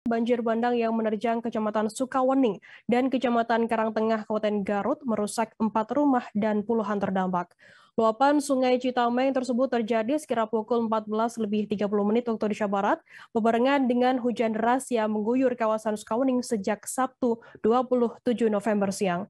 Banjir bandang yang menerjang Kecamatan Sukawening dan Kecamatan Karangtengah, Kabupaten Garut merusak 4 rumah dan puluhan terdampak. Luapan Sungai Citameng tersebut terjadi sekitar pukul 14.30 waktu Indonesia Barat, berbarengan dengan hujan deras yang mengguyur kawasan Sukawening sejak Sabtu 27 November siang.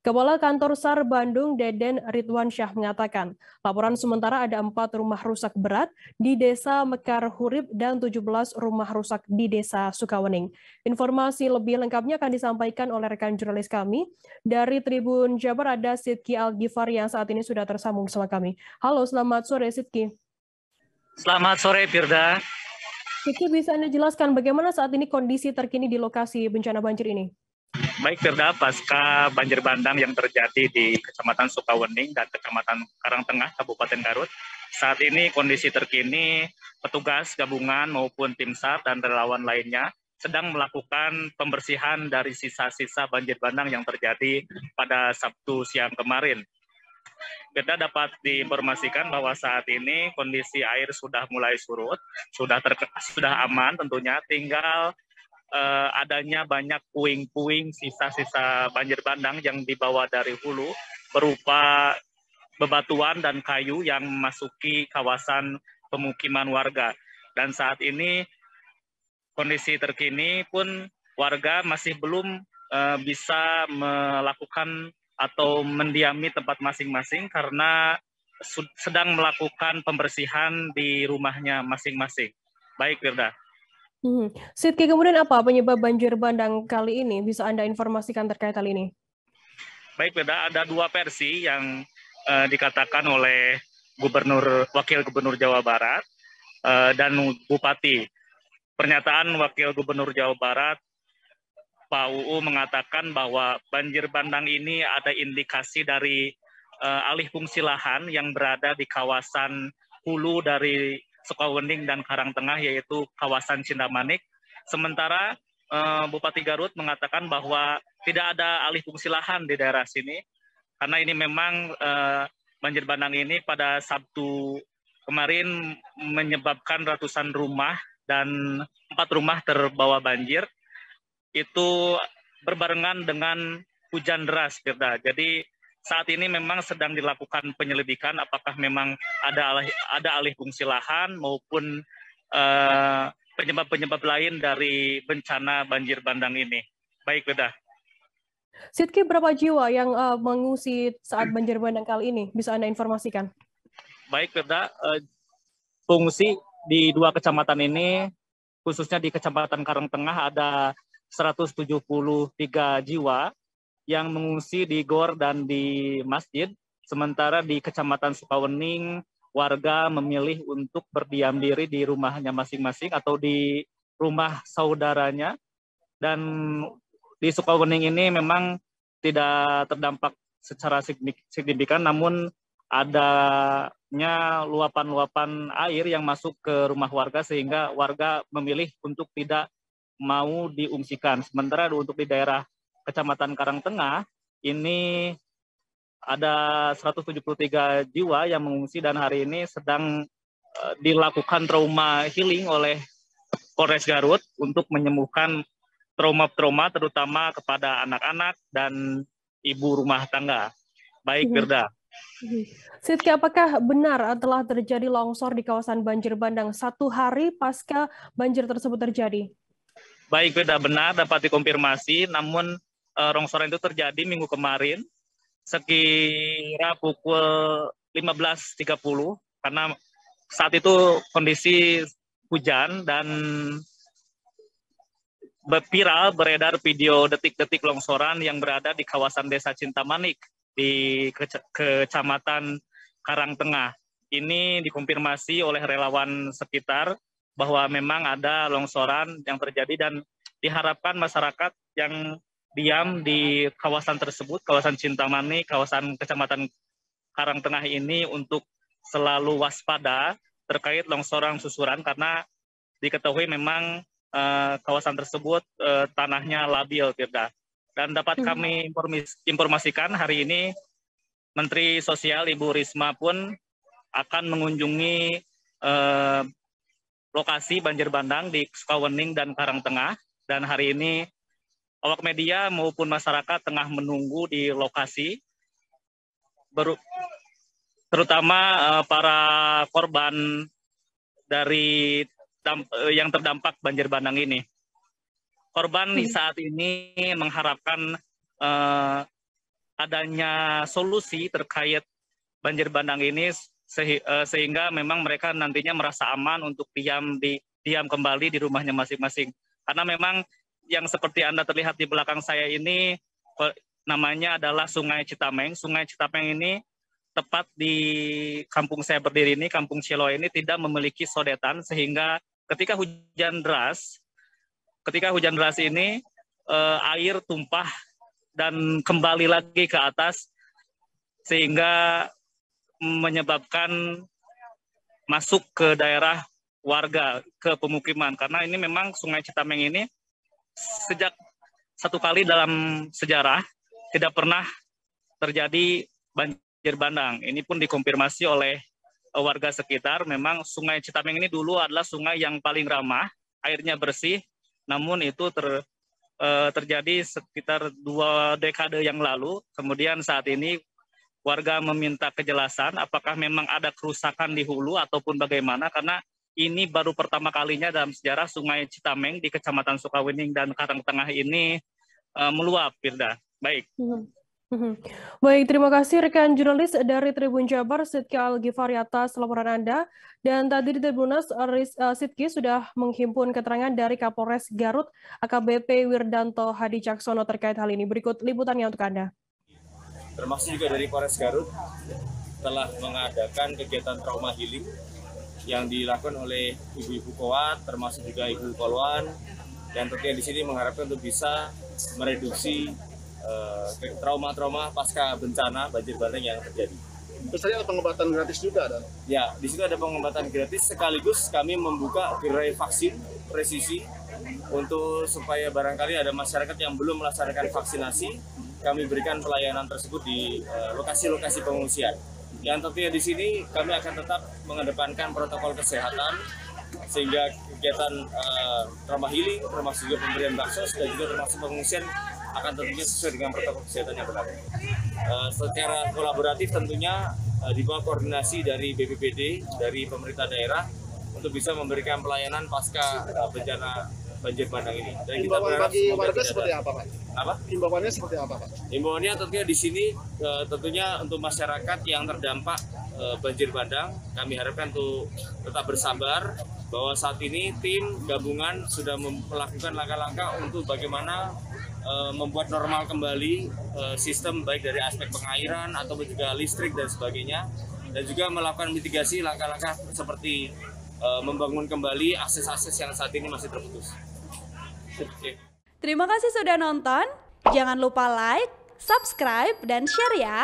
Kepala Kantor SAR Bandung, Deden Ridwansyah mengatakan, laporan sementara ada 4 rumah rusak berat di Desa Mekar Hurib dan 17 rumah rusak di Desa Sukawening. Informasi lebih lengkapnya akan disampaikan oleh rekan jurnalis kami. Dari Tribun Jabar ada Sidki Al-Ghifar yang saat ini sudah tersambung bersama kami. Halo, selamat sore Sidki. Selamat sore Firda. Sidki, bisa Anda jelaskan bagaimana saat ini kondisi terkini di lokasi bencana banjir ini? Baik Firda, pasca banjir bandang yang terjadi di Kecamatan Sukawening dan Kecamatan Karangtengah, Kabupaten Garut, saat ini kondisi terkini petugas gabungan maupun tim SAR dan relawan lainnya sedang melakukan pembersihan dari sisa-sisa banjir bandang yang terjadi pada Sabtu siang kemarin. Kita dapat diinformasikan bahwa saat ini kondisi air sudah mulai surut, sudah aman tentunya, tinggal adanya banyak puing-puing sisa-sisa banjir bandang yang dibawa dari hulu berupa bebatuan dan kayu yang memasuki kawasan pemukiman warga. Dan saat ini kondisi terkini pun warga masih belum bisa melakukan atau mendiami tempat masing-masing karena sedang melakukan pembersihan di rumahnya masing-masing. Baik, Firda. Sidki, kemudian apa penyebab banjir bandang kali ini? Bisa Anda informasikan terkait hal ini? Baik, Firda, ada 2 versi yang dikatakan oleh Wakil Gubernur Jawa Barat dan Bupati. Pernyataan Wakil Gubernur Jawa Barat, Pak UU, mengatakan bahwa banjir bandang ini ada indikasi dari alih fungsi lahan yang berada di kawasan hulu dari Sukawening dan Karangtengah, yaitu kawasan Cindamanik. Sementara Bupati Garut mengatakan bahwa tidak ada alih fungsi lahan di daerah sini, karena ini memang banjir bandang ini pada Sabtu kemarin menyebabkan ratusan rumah dan 4 rumah terbawa banjir. Itu berbarengan dengan hujan deras, Firda. Jadi saat ini memang sedang dilakukan penyelidikan apakah memang ada alih fungsi lahan maupun penyebab-penyebab lain dari bencana banjir bandang ini. Baik, Firda. Sidki, berapa jiwa yang mengungsi saat banjir bandang kali ini? Bisa Anda informasikan? Baik, Firda. Pengungsi di 2 kecamatan ini, khususnya di Kecamatan Karangtengah, ada 173 jiwa yang mengungsi di gor dan di masjid. Sementara di Kecamatan Sukawening, warga memilih untuk berdiam diri di rumahnya masing-masing atau di rumah saudaranya. Dan di Sukawening ini memang tidak terdampak secara signifikan, namun adanya luapan-luapan air yang masuk ke rumah warga sehingga warga memilih untuk tidak mau diungsikan. Sementara untuk di daerah Kecamatan Karangtengah ini ada 173 jiwa yang mengungsi dan hari ini sedang dilakukan trauma healing oleh Polres Garut untuk menyembuhkan trauma-trauma terutama kepada anak-anak dan ibu rumah tangga. Baik, Firda. Sidki, apakah benar telah terjadi longsor di kawasan banjir bandang 1 hari pasca banjir tersebut terjadi? Baik, Firda, benar dapat dikonfirmasi, namun longsoran itu terjadi minggu kemarin sekira pukul 15.30 karena saat itu kondisi hujan dan viral beredar video detik-detik longsoran yang berada di kawasan Desa Cindamanik di Kecamatan Karangtengah. Ini dikonfirmasi oleh relawan sekitar bahwa memang ada longsoran yang terjadi dan diharapkan masyarakat yang diam di kawasan tersebut, kawasan Cindamanik, kawasan Kecamatan Karangtengah ini untuk selalu waspada terkait longsoran susuran karena diketahui memang kawasan tersebut tanahnya labil, Firda. Dan dapat kami informasikan hari ini Menteri Sosial Ibu Risma pun akan mengunjungi lokasi banjir bandang di Sukawening dan Karangtengah Dan hari ini awak media maupun masyarakat tengah menunggu di lokasi, terutama para korban dari yang terdampak banjir bandang ini. Korban di saat ini mengharapkan adanya solusi terkait banjir bandang ini sehingga memang mereka nantinya merasa aman untuk diam kembali di rumahnya masing-masing. Karena memang yang seperti Anda terlihat di belakang saya ini namanya adalah Sungai Citameng. Sungai Citameng ini tepat di kampung saya berdiri ini, Kampung Ciloe ini tidak memiliki sodetan sehingga ketika hujan deras ini air tumpah dan kembali lagi ke atas sehingga menyebabkan masuk ke daerah warga, ke pemukiman. Karena ini memang Sungai Citameng ini sejak satu kali dalam sejarah tidak pernah terjadi banjir bandang. Ini pun dikonfirmasi oleh warga sekitar. Memang Sungai Citameng ini dulu adalah sungai yang paling ramah, airnya bersih, namun itu terjadi sekitar 2 dekade yang lalu. Kemudian saat ini warga meminta kejelasan apakah memang ada kerusakan di hulu ataupun bagaimana, karena ini baru pertama kalinya dalam sejarah Sungai Citameng di Kecamatan Sukawening dan Karangtengah ini meluap, Firda. Baik. Baik, terima kasih rekan jurnalis dari Tribun Jabar, Sidki Al-Ghifari atas laporan Anda. Dan tadi di Tribunas, Sidki sudah menghimpun keterangan dari Kapolres Garut, AKBP Wirdanto Hadi Caksono terkait hal ini. Berikut liputannya untuk Anda. Termasuk juga dari Polres Garut telah mengadakan kegiatan trauma healing yang dilakukan oleh ibu-ibu Kowat, termasuk juga ibu Kolwan, dan tentunya di sini mengharapkan untuk bisa mereduksi trauma-trauma pasca bencana banjir bandang yang terjadi. Terus tadi ada pengobatan gratis juga, Dan? Ya, di situ ada pengobatan gratis sekaligus kami membuka gerai vaksin presisi untuk supaya barangkali ada masyarakat yang belum melaksanakan vaksinasi, kami berikan pelayanan tersebut di lokasi-lokasi pengungsian. Yang tentunya di sini kami akan tetap mengedepankan protokol kesehatan sehingga kegiatan trauma healing, termasuk juga pemberian baksos dan juga termasuk pengungsian akan tentunya sesuai dengan protokol kesehatan yang berlaku. Secara kolaboratif tentunya di bawah koordinasi dari BPBD, dari pemerintah daerah untuk bisa memberikan pelayanan pasca bencana banjir bandang ini. Dan kita berharap bagi warga seperti apa, Pak? Apa? Himbauannya seperti apa, Pak? Himbauannya tentunya di sini tentunya untuk masyarakat yang terdampak banjir bandang, kami harapkan untuk tetap bersabar bahwa saat ini tim gabungan sudah melakukan langkah-langkah untuk bagaimana membuat normal kembali sistem baik dari aspek pengairan ataupun juga listrik dan sebagainya, dan juga melakukan mitigasi langkah-langkah seperti membangun kembali akses-akses yang saat ini masih terputus. Oke. Terima kasih sudah nonton. Jangan lupa like, subscribe, dan share ya.